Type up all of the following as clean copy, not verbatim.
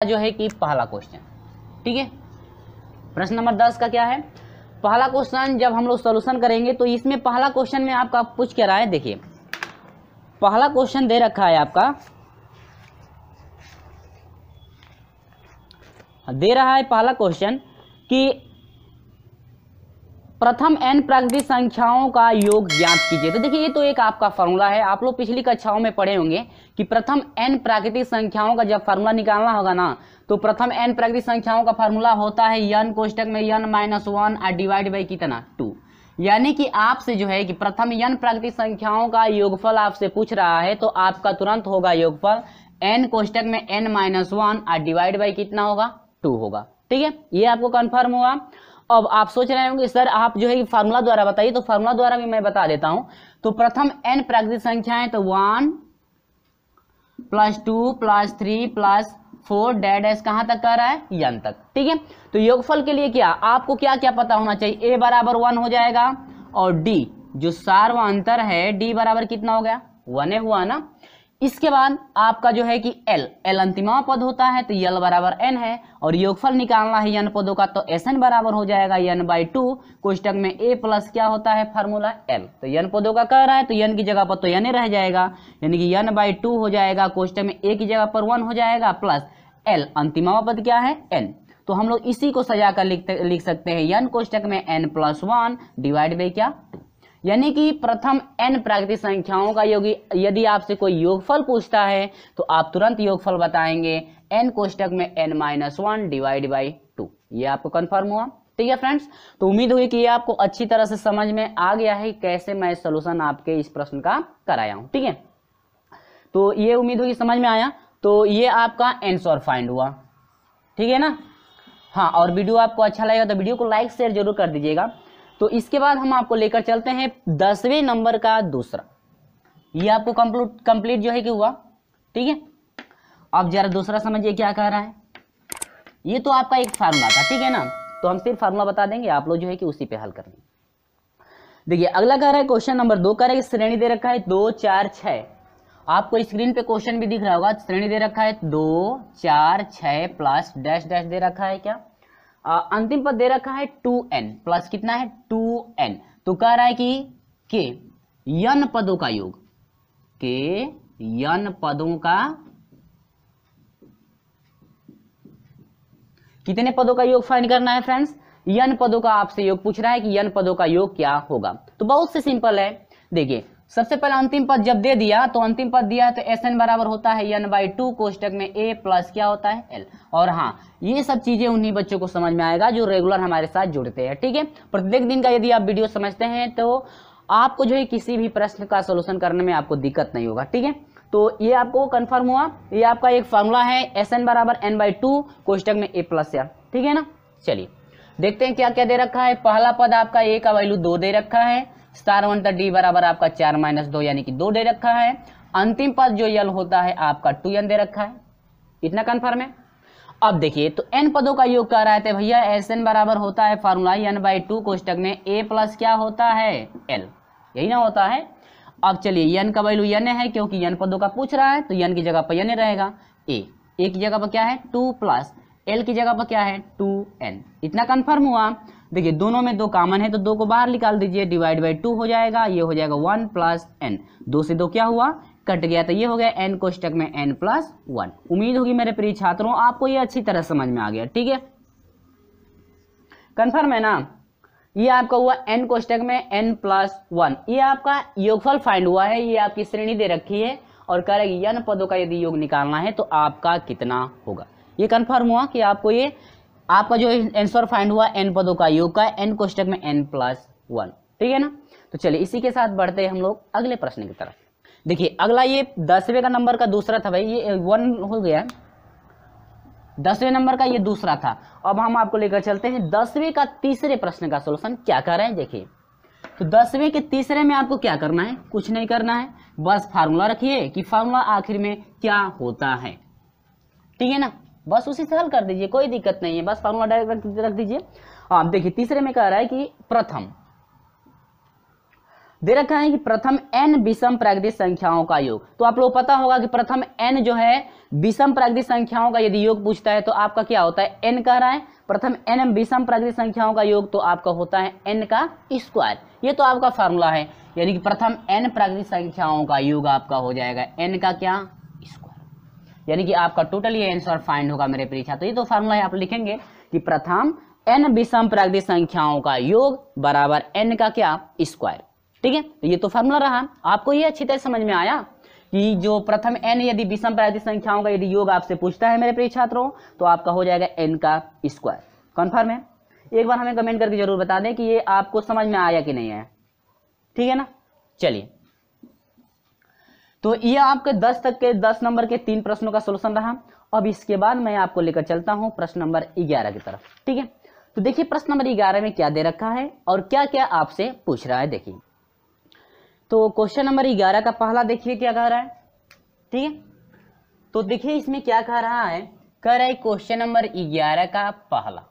जो है कि पहला क्वेश्चन। ठीक है, प्रश्न नंबर 10 का क्या है, पहला क्वेश्चन जब हम लोग सॉल्यूशन करेंगे तो इसमें पहला क्वेश्चन में आपका पूछ क्या रहा है, देखिए पहला क्वेश्चन दे रखा है आपका, दे रहा है पहला क्वेश्चन कि प्रथम n प्राकृतिक संख्याओं का योग ज्ञात कीजिए। तो देखिए ये तो एक आपका फॉर्मूला है, आप लोग पिछली कक्षाओं में पढ़े होंगे कि प्रथम n प्राकृतिक संख्याओं का जब फार्मूला निकालना होगा ना, तो प्रथम n प्राकृतिक संख्याओं का फार्मूला होता है n कोष्टक में n-1 और डिवाइड बाई कितना 2। यानी कि आपसे जो है कि प्रथम n प्राकृतिक संख्याओं का योगफल आपसे पूछ रहा है, तो आपका तुरंत होगा योगफल n कोष्टक में n-1 और डिवाइड बाई कितना होगा 2 होगा। ठीक है, ये आपको कंफर्म हुआ। अब आप सोच रहे होंगे सर आप जो है कि फार्मूला द्वारा बताइए, तो फार्मूला द्वारा भी मैं बता देता हूं। तो प्रथम n प्राकृतिक संख्याएं तो 1 + 2 + 3 + 4 डैश कहां तक कर रहा है n तक। ठीक है, तो योगफल के लिए क्या आपको क्या क्या पता होना चाहिए, a बराबर 1 हो जाएगा और d जो सार्वंतर है d बराबर कितना हो गया 1 हुआ ना। इसके बाद आपका जो है कि l अंतिमा पद होता है तो l बराबर n है, और योगफल निकालना है n पदों का तो Sn बराबर हो जाएगा n/2 कोष्टक में a प्लस क्या होता है फार्मूला l। तो n पदों का कह रहा है तो n की जगह पर तो n रह जाएगा, यानी कि n/2 हो जाएगा कोष्टक में a की जगह पर 1 हो जाएगा प्लस l अंतिमा पद क्या है n। तो हम लोग इसी को सजा कर लिख सकते हैं n कोष्टक में n+1 डिवाइड बाई क्या 2। यानी कि प्रथम n प्राकृतिक संख्याओं का योग यदि आपसे कोई योगफल पूछता है तो आप तुरंत योगफल बताएंगे n कोष्टक में n-1 डिवाइड बाई 2। ये आपको कंफर्म हुआ। ठीक है फ्रेंड्स, तो उम्मीद हुई कि ये आपको अच्छी तरह से समझ में आ गया है कैसे मैं सॉल्यूशन आपके इस प्रश्न का कराया हूं। ठीक है, तो ये उम्मीद हुई समझ में आया। तो ये आपका आंसर फाइंड हुआ। ठीक है ना, हाँ, और वीडियो आपको अच्छा लगेगा तो वीडियो को लाइक शेयर जरूर कर दीजिएगा। तो इसके बाद हम आपको लेकर चलते हैं 10वें नंबर का दूसरा, ये आपको कंप्लीट जो है कि हुआ। ठीक है, अब जरा दूसरा समझिए क्या कह रहा है। ये तो आपका एक फार्मूला था, ठीक है ना, तो हम सिर्फ फार्मूला बता देंगे, आप लोग जो है कि उसी पे हल करेंगे। देखिए अगला कह रहा है क्वेश्चन नंबर 2 कह रहा है श्रेणी दे रखा है 2 4 6। आपको स्क्रीन पे क्वेश्चन भी दिख रहा होगा, श्रेणी दे रखा है 2 4 6 प्लस डैश डैश दे रखा है क्या, अंतिम पद दे रखा है 2n प्लस कितना है 2n। तो कह रहा है कि के n पदों का योग, के n पदों का कितने पदों का योग फाइंड करना है फ्रेंड्स, n पदों का आपसे योग पूछ रहा है कि n पदों का योग क्या होगा। तो बहुत से सिंपल है। देखिए सबसे पहले अंतिम पद जब दे दिया तो अंतिम पद दिया है तो Sn बराबर होता है n/2 कोष्टक में a प्लस क्या होता है l। और हाँ, ये सब चीजें उन्हीं बच्चों को समझ में आएगा जो रेगुलर हमारे साथ जुड़ते हैं। ठीक है, प्रत्येक दिन का यदि आप वीडियो समझते हैं तो आपको जो है किसी भी प्रश्न का सोल्यूशन करने में आपको दिक्कत नहीं होगा। ठीक है, तो ये आपको कंफर्म हुआ। ये आपका एक फार्मूला है Sn बराबर n/2 कोष्टक में a प्लस l। ठीक है ना, चलिए देखते हैं क्या क्या दे रखा है। पहला पद आपका a का वैल्यू 2 दे रखा है, स्टार d बराबर आपका 4 - 2 यानी कि 2 दे रखा है। अंतिम पद जो l होता है आपका 2n दे रखा है। इतना कंफर्म है। अब देखिए तो n पदों का योग कह रहा है भैया Sn बराबर होता है फार्मूला n/2 कोष्टक में a प्लस क्या होता है l, यही ना होता है। अब चलिए n का वैल्यू n है क्योंकि n पदों का पूछ रहा है तो n की जगह पर n रहेगा, a की जगह पर क्या है 2 प्लस l की जगह पर क्या है 2n। इतना कंफर्म हुआ। देखिए दोनों में 2 कॉमन है तो 2 को बाहर निकाल दीजिए, डिवाइड बाई 2 हो जाएगा, ये हो जाएगा 1 प्लस n, 2 से 2 क्या हुआ कट गया, तो ये हो गया n कोष्टक में n+1। उम्मीद होगी मेरे प्रिय छात्रों आपको ये अच्छी तरह समझ में आ गया। ठीक है, कंफर्म है ना। ये आपका हुआ n कोष्टक में n+1, ये आपका योगफल फाइंड हुआ है। ये आपकी श्रेणी दे रखी है और कह रहा है कि n पदों का यदि योग निकालना है तो आपका कितना होगा। ये कंफर्म हुआ कि आपको ये आपका जो आंसर फाइंड हुआ n पदों का योग का n कोष्टक में n+1। ठीक है ना, तो चलिए इसी के साथ बढ़ते हैं हम लोग अगले प्रश्न की तरफ। देखिए अगला ये 10वें का नंबर का दूसरा था भाई, ये 1 हो गया, 10वें नंबर का ये दूसरा था। अब हम आपको लेकर चलते हैं 10वें का तीसरे प्रश्न का सोल्यूशन क्या कर रहे हैं। देखिए तो 10वें के तीसरे में आपको क्या करना है, कुछ नहीं करना है, बस फार्मूला रखिए कि फार्मूला आखिर में क्या होता है। ठीक है ना, बस उसी से हल कर दीजिए, कोई दिक्कत नहीं है, बस फार्मूला डायरेक्ट रख दीजिए। आप देखिए तीसरे में कह रहा है कि प्रथम दे रखा है कि प्रथम n विषम प्राकृतिक संख्याओं का योग। तो आप लोग पता होगा कि प्रथम n जो है विषम प्राकृतिक संख्याओं का यदि योग पूछता है तो आपका क्या होता है, n कह रहा है, प्रथम n विषम प्राकृतिक संख्याओं का योग तो आपका होता है n का स्क्वायर। ये तो आपका फार्मूला है, यानी कि प्रथम n प्राकृतिक संख्याओं का योग आपका हो जाएगा n का क्या, स्क्वायर, यानी कि आपका टोटल ये आंसर फाइंड होगा मेरे प्रिय छात्र। तो ये तो फार्मूला है, आप लिखेंगे कि प्रथम n विषम प्राकृतिक संख्याओं का योग बराबर n का क्या, स्क्वायर। ठीक है, तो ये तो फार्मूला रहा। आपको ये अच्छी तरह समझ में आया कि जो प्रथम n यदि विषम प्राकृतिक संख्याओं का यदि योग आपसे पूछता है मेरे प्रिय छात्रों तो आपका हो जाएगा n का स्क्वायर। कन्फर्म है? एक बार हमें कमेंट करके जरूर बता दें कि ये आपको समझ में आया कि नहीं आया। ठीक है ना, चलिए, तो ये आपके 10 नंबर के 3 प्रश्नों का सोल्यूशन रहा। अब इसके बाद मैं आपको लेकर चलता हूं प्रश्न नंबर 11 की तरफ। ठीक है, तो देखिए प्रश्न नंबर 11 में क्या दे रखा है और क्या क्या आपसे पूछ रहा है। देखिए, तो क्वेश्चन नंबर 11 का पहला देखिए क्या कह रहा है। ठीक है, तो देखिए इसमें क्या कह रहा है, कह रहा है क्वेश्चन नंबर 11 का पहला,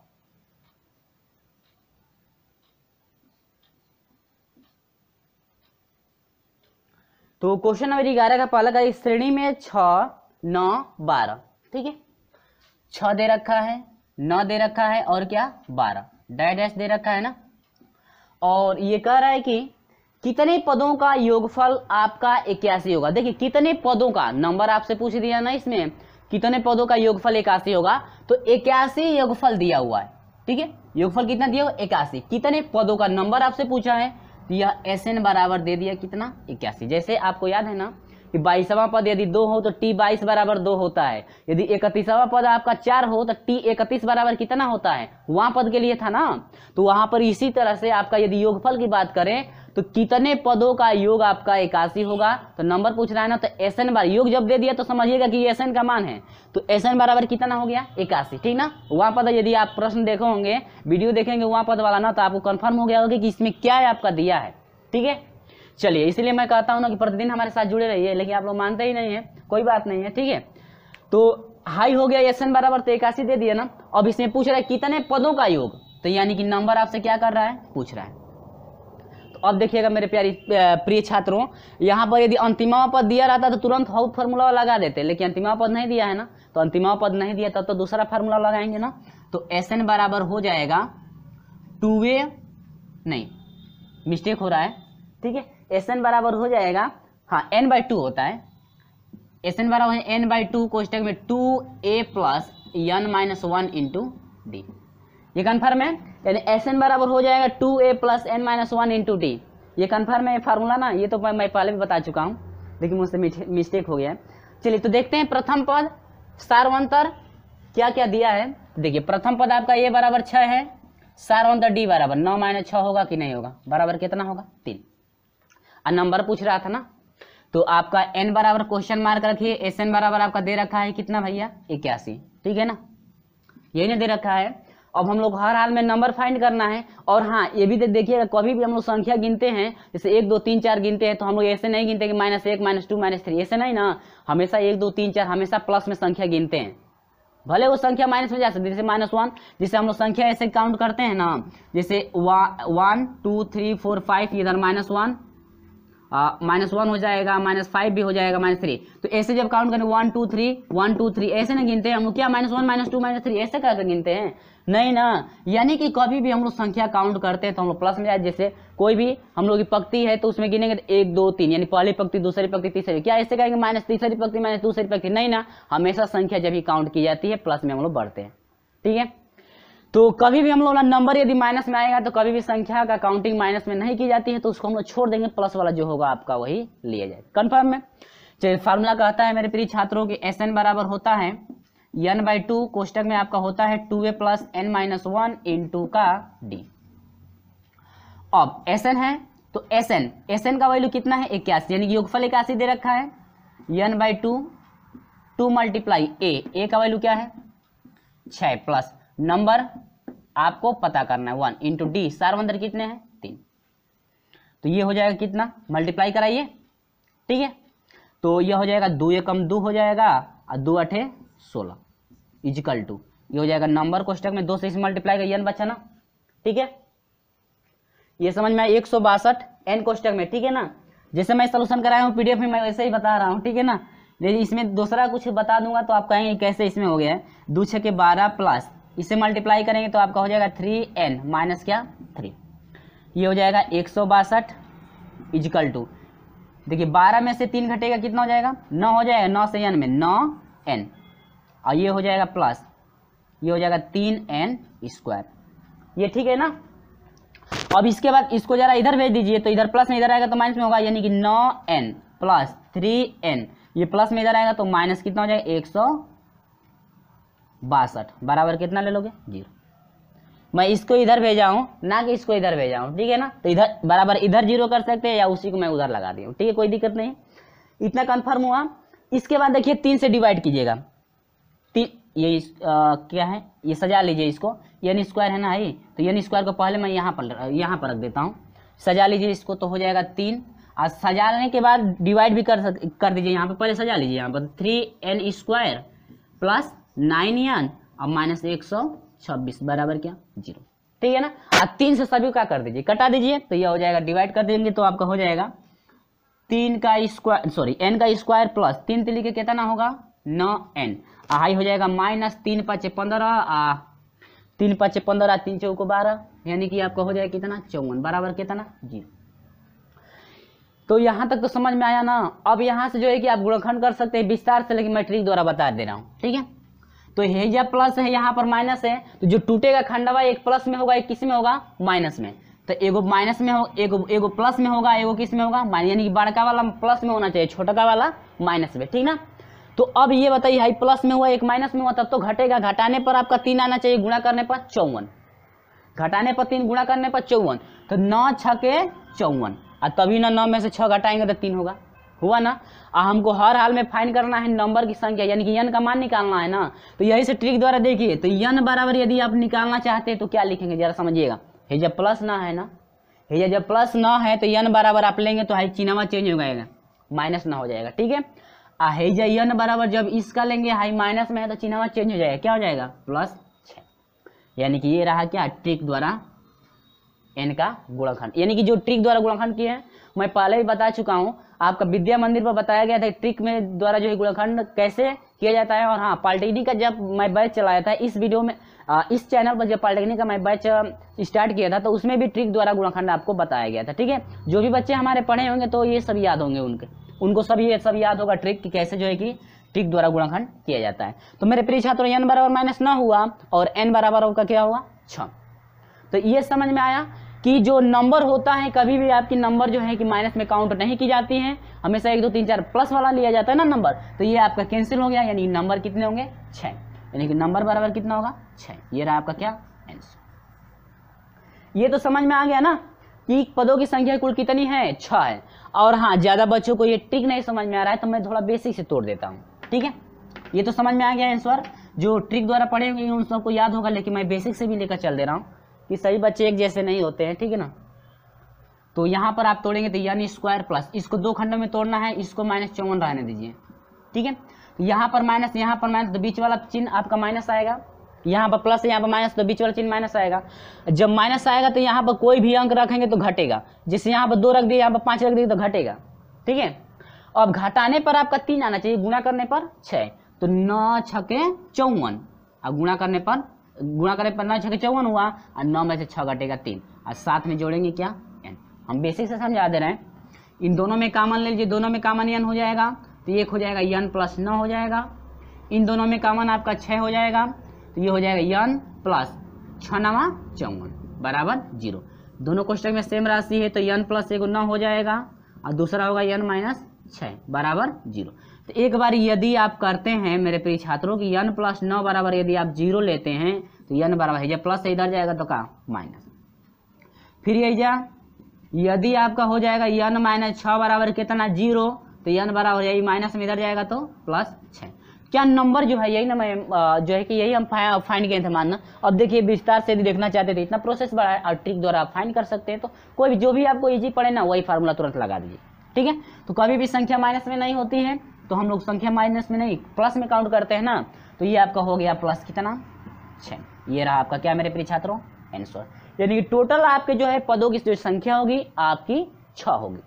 तो क्वेश्चन नंबर 11 का पहला का श्रेणी में 6, 9, 12। ठीक है, 6 दे रखा है, 9 दे रखा है और क्या 12 डैश दे रखा है ना। और ये कह रहा है कि कितने पदों का योगफल आपका 81 होगा। देखिए कितने पदों का नंबर आपसे पूछ दिया ना, इसमें कितने पदों का योगफल 81 होगा, तो 81 योगफल दिया हुआ है। ठीक है, योगफल कितना दिया हुआ, 81। कितने पदों का नंबर आपसे पूछा है, तो यह SN बराबर दे दिया कितना, 81। जैसे आपको याद है ना कि 22वां पद यदि 2 हो तो T22 बराबर 2 होता है। यदि 31वां पद आपका 4 हो तो T31 बराबर कितना होता है, वहां पद के लिए था ना। तो वहां पर इसी तरह से आपका यदि योगफल की बात करें तो कितने पदों का योग आपका 81 होगा। तो नंबर पूछ रहा है ना, तो SN बार योग जब दे दिया तो समझिएगा कि ये SN का मान है, तो SN बराबर कितना हो गया, 81। ठीक ना, वहां पद यदि आप प्रश्न देखो होंगे, वीडियो देखेंगे वहां पद वाला ना, तो आपको कंफर्म हो गया होगा कि इसमें क्या है आपका दिया है। ठीक है, चलिए, इसलिए मैं कहता हूं ना कि प्रतिदिन हमारे साथ जुड़े रहिए, लेकिन आप लोग मानते ही नहीं है, कोई बात नहीं है। ठीक है, तो हाई हो गया, SN बराबर तो 81 दे दिया ना। अब इसमें पूछ रहा है कितने पदों का योग, तो यानी कि नंबर आपसे क्या कर रहा है, पूछ रहा है। तो अब देखिएगा मेरे प्रिय छात्रों, यहाँ पर यदि अंतिमा पद दिया रहता तो तुरंत हाउ फार्मूला लगा देते, लेकिन अंतिमा पद नहीं दिया है ना, तो अंतिमा पद नहीं दिया तब तो दूसरा फार्मूला लगाएंगे ना। तो SN बराबर हो जाएगा 2a, नहीं मिस्टेक हो रहा है। ठीक है, SN बराबर हो जाएगा, हाँ n/2 होता है। SN बराबर है n/2 कोष्टक में 2a plus n-1 into D. ये कन्फर्म है, यानी SN बराबर हो जाएगा 2a plus n-1 into D. ये कन्फर्म है फार्मूला ना, ये तो मैं पहले भी बता चुका हूँ, लेकिन मुझसे मिस्टेक हो गया है। चलिए, तो देखते हैं प्रथम पद सारवंतर क्या क्या दिया है। देखिए प्रथम पद आपका a बराबर 6 है, सारवंतर d बराबर 9 - 6 होगा कि नहीं होगा, बराबर कितना होगा, 3। और नंबर पूछ रहा था ना, तो आपका n बराबर क्वेश्चन मार्क रखिए, SN बराबर आपका दे रखा है कितना भैया, 81। ठीक है ना, यही नहीं दे रखा है। अब हम लोग हर हाल में नंबर फाइंड करना है। और हाँ, ये भी देखिएगा, कभी भी हम लोग संख्या गिनते हैं, जैसे 1 2 3 4 गिनते हैं, तो हम लोग ऐसे नहीं गिनते कि -1 -2 -3, ऐसे नहीं ना, हमेशा 1 2 3 4 हमेशा प्लस में संख्या गिनते हैं। भले वो संख्या माइनस में जा सकती है, जैसे -1, जिसे हम लोग संख्या ऐसे काउंट करते हैं ना, जैसे 1 2 3 4 5, इधर -1 हो जाएगा, -5 भी हो जाएगा, -3। तो ऐसे जब काउंट करें 1 2 3 1 2 3 ऐसे नहीं गिनते हम लोग, क्या -1 -2 -3 ऐसे करके गिनते हैं, नहीं ना। यानी कि कभी भी हम लोग संख्या काउंट करते हैं तो हम लोग प्लस में जाए। जैसे कोई भी हम लोग की पंक्ति है तो उसमें गिनेंगे 1 2 3, यानी पहली पंक्ति, दूसरी पंक्ति, तीसरी, क्या ऐसे कहेंगे माइनस तीसरी पंक्ति माइनस दूसरी पंक्ति, नहीं ना। हमेशा संख्या जब भी काउंट की जाती है प्लस में हम लोग बढ़ते हैं। ठीक है, तो कभी भी हम लोग नंबर यदि माइनस में आएगा तो कभी भी संख्या का काउंटिंग माइनस में नहीं की जाती है, तो उसको हम लोग छोड़ देंगे, प्लस वाला जो होगा आपका वही लिया जाए। कन्फर्म है? चलिए, फार्मूला कहता है मेरे प्रिय छात्रों की SN बराबर होता है n/2 कोष्टक में आपका होता है 2a प्लस n-1 इंटू का d। अब SN है तो SN का वैल्यू कितना है, 81, यानी कि योगफल 81 दे रखा है। n/2 2 मल्टीप्लाई a का वैल्यू क्या है 6 प्लस नंबर आपको पता करना है 1 इंटू डी, सारवंतर कितने हैं 3। तो ये हो जाएगा कितना, मल्टीप्लाई कराइए। ठीक है, तो ये हो जाएगा 2 × 2 हो जाएगा और 2 × 8 = 16 इजिकल टू, ये हो जाएगा नंबर कोष्टक में 2 से इसे मल्टीप्लाई का n बचा ना। ठीक है, ये समझ में आया 162 n कोष्टक में, ठीक है ना। जैसे मैं सोल्यूशन कराया हूँ पीडीएफ में, मैं वैसे ही बता रहा हूँ, ठीक है ना। यदि इसमें दूसरा कुछ बता दूंगा तो आप कहेंगे कैसे इसमें हो गया है। 2 × 6 = 12 प्लस इसे मल्टीप्लाई करेंगे तो आपका हो जाएगा 3n माइनस क्या 3, ये हो जाएगा 162 इजकल टू, देखिए 12 में से 3 घटेगा कितना हो जाएगा 9 हो जाएगा, 9 से n में 9n, और ये हो जाएगा प्लस, ये हो जाएगा 3n², ये ठीक है ना। अब इसके बाद इसको जरा इधर भेज दीजिए, तो इधर प्लस में इधर आएगा तो माइनस में होगा, यानी कि 9n प्लस 3n, ये प्लस में इधर आएगा तो माइनस कितना हो जाएगा 162 बराबर कितना ले लोगे 0। मैं इसको इधर भेजा हूँ ना कि इसको इधर भेजा हूँ, ठीक है ना। तो इधर बराबर इधर 0 कर सकते हैं या उसी को मैं उधर लगा दी हूँ, ठीक है, कोई दिक्कत नहीं, इतना कन्फर्म हुआ। इसके बाद देखिए 3 से डिवाइड कीजिएगा, 3 ये क्या है, ये सजा लीजिए इसको, n² है ना भाई, तो n² को पहले मैं यहाँ पर रख देता हूँ, सजा लीजिए इसको, तो हो जाएगा 3, और सजाने के बाद डिवाइड भी कर दीजिए, यहाँ पर पहले सजा लीजिए, यहाँ पर 3n² प्लस 9n और माइनस 126 बराबर क्या 0, ठीक है ना। और 3 से सभी का कर दीजिए, कटा दीजिए, तो यह हो जाएगा, डिवाइड कर देंगे तो आपका हो जाएगा n² प्लस 3 3 के कितना होगा 9n, हाई हो जाएगा माइनस 3 × 5 = 15, 3 × 5 = 15, 3 × 4 = 12, यानी कि आपका हो जाएगा कितना 54 बराबर कितना 0। तो यहाँ तक तो समझ में आया ना। अब यहाँ से जो है कि आप गुणनखंड कर सकते हैं विस्तार से, लेकिन मैं ट्रिक द्वारा बता दे रहा हूँ, ठीक है। तो ये प्लस है, यहाँ पर माइनस है, तो जो टूटेगा खंडवा एक प्लस में होगा, एक किस में होगा माइनस में, तो एगो माइनस में हो, एगो प्लस में होगा, एगो किस में होगा माइनस, यानी कि बड़का वाला प्लस में होना चाहिए, छोटा वाला माइनस में, ठीक ना। तो अब ये बताइए हाई प्लस में हुआ एक माइनस में हुआ, तब तो घटेगा, घटाने पर आपका 3 आना चाहिए, गुणा करने पर 54, घटाने पर 3 गुणा करने पर 54, तो 9 × 6 = 54, और तभी ना 9 में से 6 घटाएंगे तो 3 होगा, हुआ ना। हमको हर हाल में फाइंड करना है नंबर की संख्या, यानी कि n का मान निकालना है ना। तो यही से ट्रिक द्वारा देखिए, तो n बराबर यदि आप निकालना चाहते हैं तो क्या लिखेंगे जरा समझिएगा, ये जब प्लस ना है ना, ये जब प्लस ना है तो n बराबर आप लेंगे तो हाई चिन्हवा चेंज हो जाएगा, माइनस ना हो जाएगा, ठीक है। हेजा n बराबर जब इसका लेंगे हाई माइनस में है तो चिन्हवा चेंज हो जाएगा, क्या हो जाएगा +6, यानी कि ये रहा क्या ट्रिक द्वारा n का गुणनखंड, यानी कि जो ट्रिक द्वारा गुणनखंड किए हैं मैं पहले ही बता चुका हूं, आपका विद्या मंदिर पर बताया गया था ट्रिक में द्वारा जो है गुणनखंड कैसे किया जाता है। और हाँ, पॉलिटेक्निक का जब मैं बैच चलाया था इस वीडियो में, इस चैनल पर जब पॉलिटेक्निक का मैं बैच स्टार्ट किया था तो उसमें भी ट्रिक द्वारा गुणनखंड आपको बताया गया था, ठीक है। जो भी बच्चे हमारे पढ़े होंगे तो ये सब याद होंगे, उनको सब याद होगा ट्रिक कि कैसे जो है कि ट्रिक द्वारा गुणनखंड किया जाता है। तो मेरे प्रिय छात्रों n बराबर माइनस 9 हुआ और n बराबर होगा क्या हुआ 6। तो ये समझ में आया कि जो नंबर होता है कभी भी आपकी नंबर जो है कि माइनस में काउंट नहीं की जाती है, हमेशा 1 2 3 4 प्लस वाला लिया जाता है ना नंबर, तो ये आपका कैंसिल हो गया, यानी नंबर कितने होंगे 6, यानी कि नंबर बराबर कितना होगा 6। ये रहा आपका क्या आंसर। ये तो समझ में आ गया ना कि पदों की संख्या कुल कितनी है 6 है। और हाँ, ज्यादा बच्चों को ये ट्रिक नहीं समझ में आ रहा है तो मैं थोड़ा बेसिक से तोड़ देता हूँ, ठीक है। ये तो समझ में आ गया आंसर, जो ट्रिक द्वारा पढ़े होंगे उन सबको याद होगा, लेकिन मैं बेसिक से भी लेकर चल दे रहा हूँ कि सभी बच्चे एक जैसे नहीं होते हैं, ठीक है ना। तो यहाँ पर आप तोड़ेंगे तो n² प्लस, इसको 2 खंडों में तोड़ना है, इसको -54 रहने दीजिए, ठीक है। तो यहाँ पर माइनस तो बीच वाला चिन्ह आपका माइनस आएगा, यहाँ पर प्लस यहाँ पर माइनस तो बीच वाला चिन्ह माइनस आएगा। जब माइनस आएगा तो यहाँ पर कोई भी अंक रखेंगे तो घटेगा, जैसे यहाँ पर 2 रख दिए, यहाँ पर 5 रख दिए तो घटेगा, ठीक है। अब घटाने पर आपका 3 आना चाहिए, गुणा करने पर 6, तो 9 × 6 = 54, और गुणा करने पर 9 × 6 = 54 हुआ, और 9 में से 6 घटेगा 3, और साथ में जोड़ेंगे क्या n। हम बेसिक से समझा दे रहे हैं, इन दोनों में कॉमन ले लीजिए, दोनों में कॉमन n हो जाएगा तो ये हो जाएगा n + 9 हो जाएगा, इन दोनों में कॉमन आपका 6 हो जाएगा तो ये हो जाएगा n + 6 × 9 = 54 बराबर 0। दोनों कोष्टक में सेम राशि है तो n + 1 9 हो जाएगा, और दूसरा होगा n - 6 बराबर 0। तो एक बार यदि आप करते हैं मेरे प्रिय छात्रों की n + 9 बराबर यदि आप 0 लेते हैं तो n बराबर है, जब प्लस से इधर जाएगा तो का माइनस, फिर यदि आपका हो जाएगा n - 6 बराबर कितना 0, तो n बराबर यही माइनस में इधर जाएगा तो +6। क्या नंबर जो है यही ना, मैं जो है कि यही हम फाइंड किए थे मानना। अब देखिए विस्तार से यदि देखना चाहते थे, इतना प्रोसेस बड़ा है और ट्रिक द्वारा आप फाइंड कर सकते हैं, तो कोई भी जो भी आपको इजी पड़े ना वही फार्मूला तुरंत लगा दीजिए, ठीक है। तो कभी भी संख्या माइनस में नहीं होती है, तो हम लोग संख्या माइनस में नहीं प्लस में काउंट करते हैं ना, तो ये आपका हो गया प्लस कितना 6। ये रहा आपका क्या मेरे प्रिय छात्रों आंसर। यानी कि टोटल आपके जो है पदों की जो संख्या होगी आपकी 6 होगी।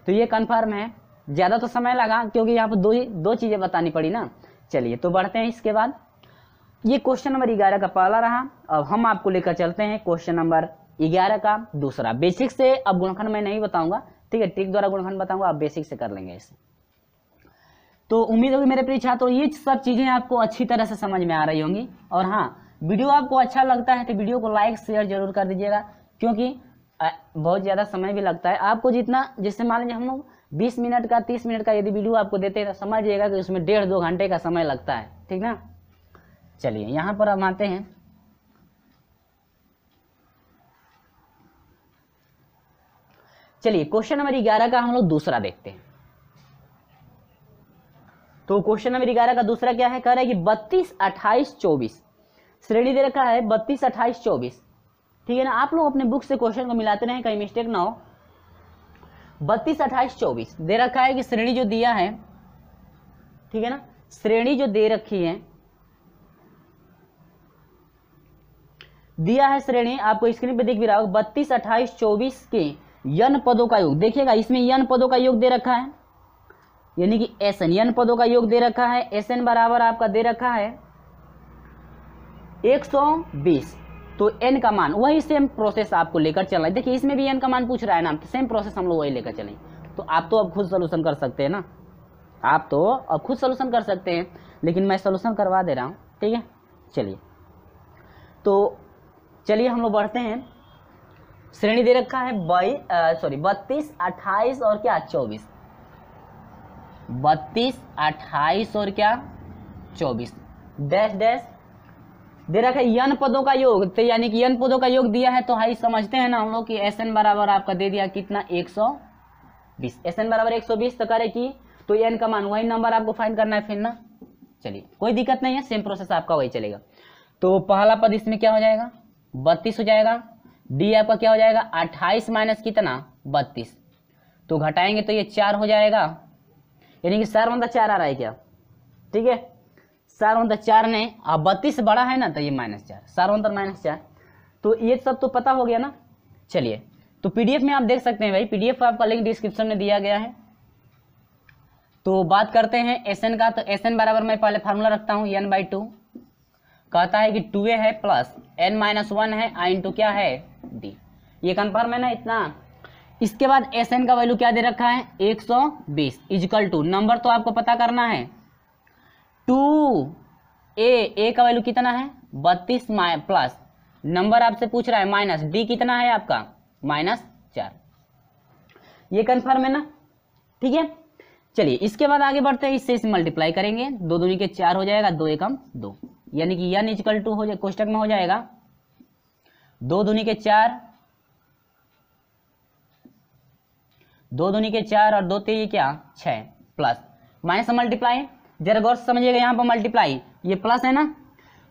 तो ये कन्फर्म है। ज़्यादा तो समय लगा क्योंकि यहाँ पर दो चीज़ें बतानी पड़ी ना। चलिए तो बढ़ते हैं इसके बाद। ये क्वेश्चन नंबर 11 का पहला रहा। अब हम आपको लेकर चलते हैं क्वेश्चन नंबर 11 का दूसरा। बेसिक से अब गुणनखंड मैं नहीं बताऊंगा, ठीक है, ट्रिक द्वारा गुणनखंड बताऊंगा, आप बेसिक से कर लेंगे इसे। तो उम्मीद होगी मेरे प्रिय छात्रों ये सब चीज़ें आपको अच्छी तरह से समझ में आ रही होंगी। और हाँ, वीडियो आपको अच्छा लगता है तो वीडियो को लाइक शेयर जरूर कर दीजिएगा, क्योंकि बहुत ज़्यादा समय भी लगता है आपको। जितना जैसे मान लीजिए हम लोग 20 मिनट का 30 मिनट का यदि वीडियो आपको देते हैं तो समझिएगा कि उसमें 1.5-2 घंटे का समय लगता है, ठीक ना। चलिए यहाँ पर हम आते हैं। चलिए क्वेश्चन नंबर 11 का हम लोग दूसरा देखते हैं। तो क्वेश्चन नंबर 11 का दूसरा क्या है, कह रहा है कि 32, 28, 24 श्रेणी दे रखा है 32, 28, 24, ठीक है ना। आप लोग अपने बुक से क्वेश्चन को मिलाते रहें, कहीं मिस्टेक ना हो। 32, 28, 24 दे रखा है कि श्रेणी जो दिया है, ठीक है ना, श्रेणी जो दे रखी है, दिया है श्रेणी आपको स्क्रीन पे दिख भी रहा होगा 32, 28, 24 के n पदों का योग। देखिएगा इसमें n पदों का योग दे रखा है, यानी कि SN n पदों का योग दे रखा है। SN बराबर आपका दे रखा है 120। तो n का मान वही सेम प्रोसेस आपको लेकर चलना है। देखिए इसमें भी n का मान पूछ रहा है ना, तो सेम प्रोसेस हम लोग वही लेकर चलें। तो आप तो अब खुद सोल्यूशन कर सकते हैं ना, आप तो अब खुद सोल्यूशन कर सकते हैं, लेकिन मैं सोल्यूशन करवा दे रहा हूँ, ठीक है। चलिए तो चलिए हम लोग बढ़ते हैं। श्रेणी दे रखा है 32, 28 और क्या 24, 32, 28 और क्या 24 डैश डैश दे रखा है n पदों का योग। तो यानी कि n पदों का योग दिया है, तो हाई समझते हैं ना हम लोग कि SN बराबर आपका दे दिया कितना 120। SN बराबर 120 तो करे कि तो n का मान वही नंबर आपको फाइंड करना है फिर ना। चलिए कोई दिक्कत नहीं है, सेम प्रोसेस आपका वही चलेगा। तो पहला पद इसमें क्या हो जाएगा 32 हो जाएगा। डी आपका क्या हो जाएगा 28 माइनस कितना 32, तो घटाएंगे तो ये 4 हो जाएगा, यानी कि 4 आ रहा है क्या, ठीक है। 4 ने अब 32 बड़ा है ना, तो ये -4, 4 तो ये सब तो पता हो गया ना। चलिए तो पीडीएफ में आप देख सकते हैं भाई, पीडीएफ का आपका लिंक डिस्क्रिप्शन में दिया गया है। तो बात करते हैं SN का। तो SN बराबर मैं पहले फार्मूला रखता हूँ n/2, कहता है कि 2a है प्लस n-1 है i इंटू क्या है d। ये कन्फर्म है ना इतना। इसके बाद SN का वैल्यू क्या दे रखा है 120 इजिकल टू, नंबर तो आपको पता करना है 2a का वैल्यू कितना है 32 प्लस नंबर आपसे पूछ रहा है माइनस d कितना है आपका -4। ये कन्फर्म है ना, ठीक है। चलिए इसके बाद आगे बढ़ते हैं, इससे इसे मल्टीप्लाई करेंगे, 2 दूनी के 4 हो जाएगा, 2 एकम 2, यानी कि n इक्वल टू हो जाए कोष्टक में हो जाएगा 2 दूनी के 4, 2 दूनी के 4 और 2 ते क्या 6 प्लस माइनस मल्टीप्लाई, जरा गौर से समझिएगा यहाँ पर मल्टीप्लाई, ये प्लस है ना,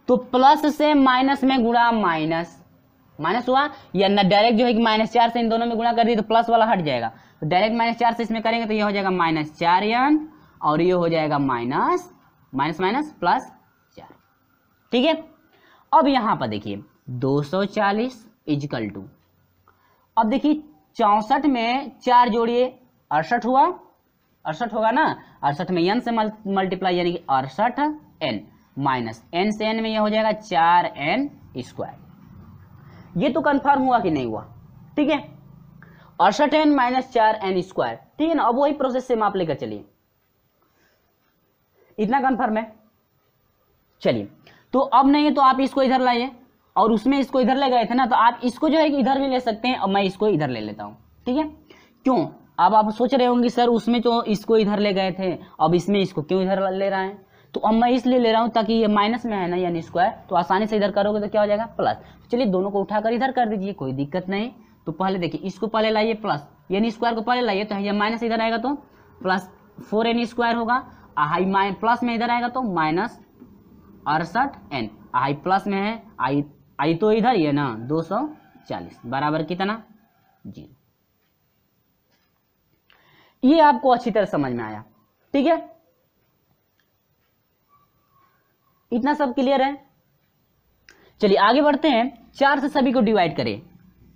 तो प्लस से माइनस में गुणा माइनस हुआ, या ना डायरेक्ट जो है कि -4 से इन दोनों में गुणा कर दी तो प्लस वाला हट जाएगा, तो डायरेक्ट -4 से इसमें करेंगे तो ये हो जाएगा -4n और ये हो जाएगा माइनस प्लस 4, ठीक है। अब यहाँ पर देखिए 240 इजिकल टू, अब देखिए 64 में 4 जोड़िए 68 हुआ, 68 होगा ना, 68 में n से मल्टीप्लाई यानी कि 68n माइनस n से n में यह हो जाएगा 4n स्क्वायर। ये तो कंफर्म हुआ कि नहीं हुआ, ठीक है, 68n माइनस 4n स्क्वायर, ठीक है ना। अब वही प्रोसेस से माप लेकर चलिए, इतना कंफर्म है। चलिए तो अब नहीं है तो आप इसको इधर लाइए, और उसमें इसको इधर ले गए थे ना, तो आप इसको जो है कि इधर भी ले सकते हैं, अब मैं इसको इधर ले लेता हूं, ठीक है। क्यों, अब आप सोच रहे होंगे सर उसमें तो इसको इधर ले गए थे, अब इसमें इसको क्यों इधर ले रहे हैं, तो अब मैं इसलिए ले रहा हूं ताकि ये माइनस में है ना यानी स्क्वायर, तो आसानी से इधर करोगे तो क्या हो जाएगा प्लस। चलिए दोनों को उठाकर इधर कर दीजिए, कोई दिक्कत नहीं। तो पहले देखिए इसको पहले लाइए प्लस, यानी स्क्वायर को पहले लाइए, तो ये माइनस इधर आएगा तो प्लस 4n स्क्वायर होगा, हाई प्लस में इधर आएगा तो -68n, हाई प्लस में है आई तो इधर ही है ना 240 बराबर कितना 0। ये आपको अच्छी तरह समझ में आया, ठीक है, इतना सब क्लियर है। चलिए आगे बढ़ते हैं, 4 से सभी को डिवाइड करें,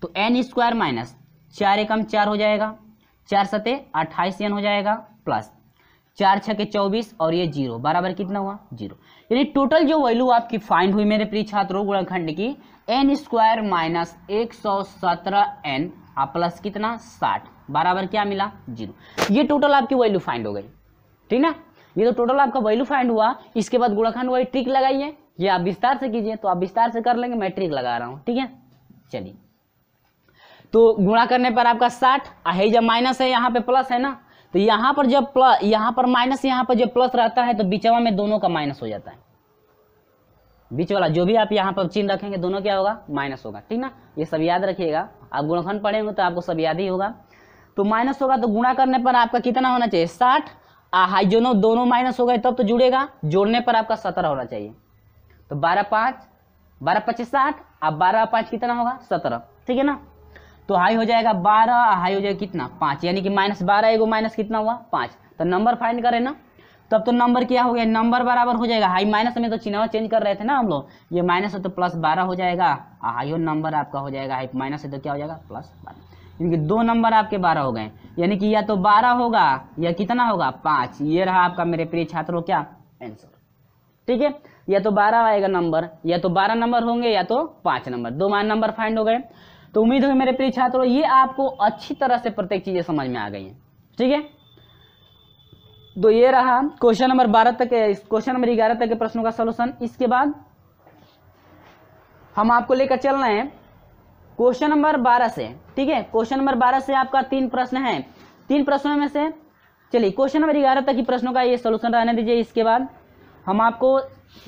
तो n स्क्वायर माइनस 4 एकम 4 हो जाएगा, 4 सते 28 n हो जाएगा, प्लस 4 छके 24 और ये 0 बराबर कितना हुआ 0। यानी टोटल जो वैल्यू आपकी फाइंड हुई मेरे प्रिय छात्रों गुणनखंड की n square minus 117 n plus कितना 60 बराबर क्या मिला 0। ये टोटल आपकी वैल्यू फाइंड हो गई, ठीक ना। ये तो टोटल आपका वैल्यू फाइंड हुआ। इसके बाद गुणनखंड वही ट्रिक लगाइए, ये आप विस्तार से कीजिए, तो आप विस्तार से कर लेंगे, मैं ट्रिक लगा रहा हूँ, ठीक है। चलिए, तो गुणा करने पर आपका 60 है, जब माइनस है यहाँ पे प्लस है ना, तो यहाँ पर जब प्लस, यहाँ पर माइनस, यहाँ पर जब प्लस रहता है तो बीचवा में दोनों का माइनस हो जाता है। बीच वाला जो भी आप यहाँ पर चिन्ह रखेंगे दोनों क्या होगा माइनस होगा, ठीक ना। ये सब याद रखिएगा, आप गुणनखंड पढ़ेंगे तो आपको सब याद ही होगा। तो माइनस होगा तो गुणा करने पर आपका कितना होना चाहिए 60, हाई दोनों माइनस हो गए तब तो जुड़ेगा, जोड़ने पर आपका 17 होना चाहिए। तो 12 5 60, अब 12 5 कितना होगा 17, ठीक है ना। तो हाई हो जाएगा 12, हाई हो जाएगा कितना 5, यानी कि माइनस 12 एगो माइनस कितना हुआ 5। तो नंबर फाइंड करें ना, तब तो नंबर क्या हो गया, नंबर बराबर हो जाएगा, हाई माइनस में तो चिन्ह चेंज कर रहे थे ना हम लोग, ये माइनस है तो प्लस 12 हो जाएगा, हाई नंबर आपका हो जाएगा, हाई माइनस है तो क्या हो जाएगा प्लस 12, यानी कि 2 नंबर आपके 12 हो गए, यानी कि या तो 12 होगा या कितना होगा 5। ये रहा आपका मेरे प्रिय छात्रों क्या आंसर, ठीक है। या तो 12 आएगा नंबर, या तो 12 नंबर होंगे या तो 5 नंबर, 2 नंबर फाइंड हो गए। तो उम्मीद है मेरे प्रिय छात्रों ये आपको अच्छी तरह से प्रत्येक चीजें समझ में आ गई हैं, ठीक है। तो ये रहा क्वेश्चन नंबर 12 तक, क्वेश्चन नंबर 11 तक के प्रश्नों का सलूशन। इसके बाद हम आपको लेकर चल रहे हैं क्वेश्चन नंबर 12 से, ठीक है। क्वेश्चन नंबर 12 से आपका 3 प्रश्न हैं, 3 प्रश्नों में से चलिए क्वेश्चन नंबर 11 तक की प्रश्नों का ये सलूशन रहने दीजिए। इसके बाद हम आपको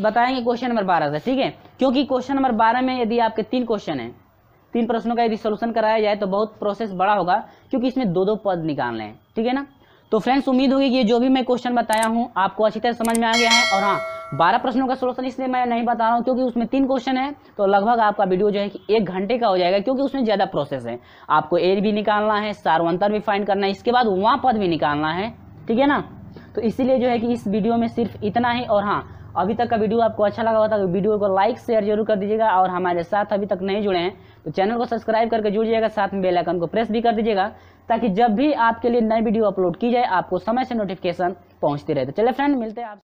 बताएंगे क्वेश्चन नंबर 12 से, ठीक है। क्योंकि क्वेश्चन नंबर 12 में यदि आपके 3 क्वेश्चन हैं, 3 प्रश्नों का यदि सलूशन कराया जाए तो बहुत प्रोसेस बड़ा होगा, क्योंकि इसमें 2-2 पद निकालने हैं, ठीक है ना। तो फ्रेंड्स उम्मीद होगी कि ये जो भी मैं क्वेश्चन बताया हूं आपको अच्छी तरह समझ में आ गया है। और हाँ, 12 प्रश्नों का सलूशन इसलिए मैं नहीं बता रहा हूं क्योंकि उसमें 3 क्वेश्चन है, तो लगभग आपका वीडियो जो है कि 1 घंटे का हो जाएगा, क्योंकि उसमें ज्यादा प्रोसेस है। आपको एर भी निकालना है, सारवंतर भी फाइंड करना है, इसके बाद वहाँ पद भी निकालना है, ठीक है ना। तो इसीलिए जो है कि इस वीडियो में सिर्फ इतना ही। और हाँ, अभी तक का वीडियो आपको अच्छा लगा होता है तो वीडियो को लाइक शेयर जरूर कर दीजिएगा, और हमारे साथ अभी तक नहीं जुड़े हैं तो चैनल को सब्सक्राइब करके जुड़ जाइएगा, साथ में बेल आइकन को प्रेस भी कर दीजिएगा, ताकि जब भी आपके लिए नई वीडियो अपलोड की जाए आपको समय से नोटिफिकेशन पहुंचती रहे। तो चलिए फ्रेंड, मिलते हैं आप।